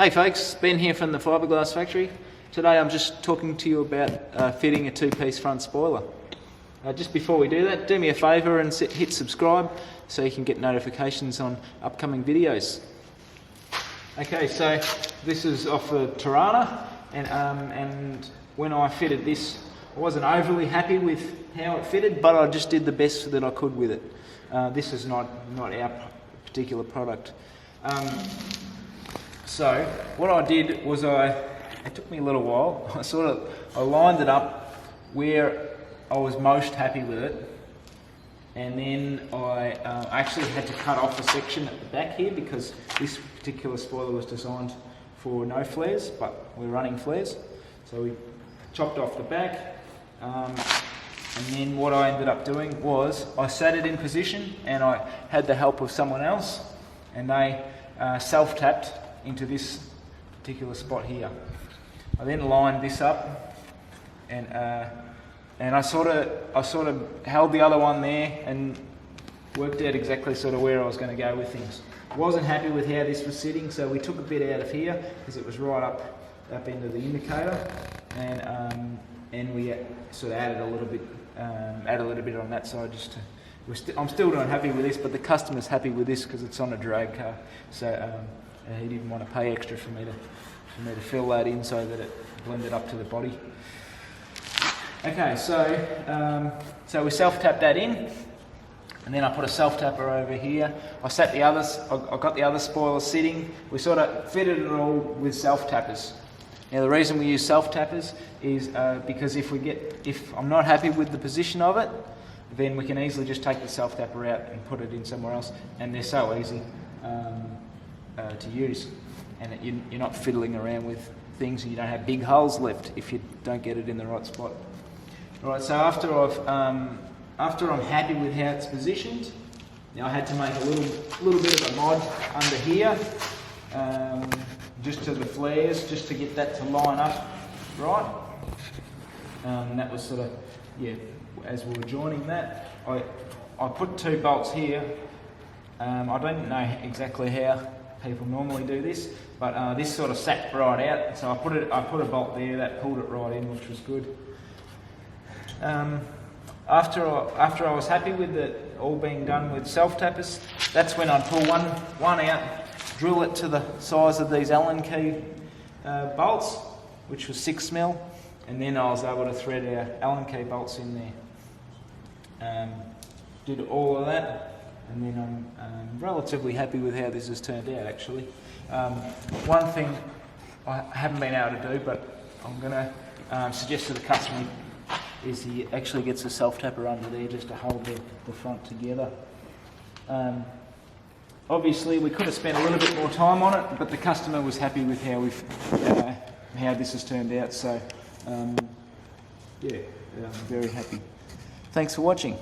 Hey folks, Ben here from the Fibreglass factory. Today I'm just talking to you about fitting a two-piece front spoiler. Just before we do that, do me a favour and hit subscribe so you can get notifications on upcoming videos. Okay, so this is off the Tirana, and when I fitted this, I wasn't overly happy with how it fitted, but I just did the best that I could with it. This is not our particular product. So what I did was it took me a little while. I lined it up where I was most happy with it, and then I actually had to cut off a section at the back here because this particular spoiler was designed for no flares, but we're running flares. So we chopped off the back, and then what I ended up doing was I sat it in position, and I had the help of someone else, and they self-tapped into this particular spot here. I then lined this up, and I sort of held the other one there and worked out exactly sort of where I was going to go with things. Wasn't happy with how this was sitting, so we took a bit out of here because it was right up into the indicator, and we sort of added a little bit on that side just to. I'm still not happy with this, but the customer's happy with this because it's on a drag car, so he didn't want to pay extra for me to fill that in so that it blended up to the body. Okay, so we self-tapped that in, and then I put a self-tapper over here. I sat the others. I got the other spoiler sitting. We sort of fitted it all with self-tappers. Now the reason we use self-tappers is because if I'm not happy with the position of it, then we can easily just take the self-tapper out and put it in somewhere else, and they're so easy to use, and you're not fiddling around with things, and you don't have big holes left if you don't get it in the right spot. Alright, so after I'm happy with how it's positioned, now I had to make a little bit of a mod under here, just to the flares, just to get that to line up right. And that was sort of, as we were joining that, I put two bolts here. I don't know exactly how people normally do this, but this sort of sat right out, so I put a bolt there that pulled it right in, which was good. After I was happy with it all being done with self-tappers, that's when I'd pull one out, drill it to the size of these Allen key bolts, which was 6mm, and then I was able to thread our Allen key bolts in there. Did all of that, and then I'm relatively happy with how this has turned out actually. One thing I haven't been able to do, but I'm going to suggest to the customer, is he actually gets a self-tapper under there just to hold the front together. Obviously we could have spent a little bit more time on it, but the customer was happy with how this has turned out, so I'm very happy. Thanks for watching.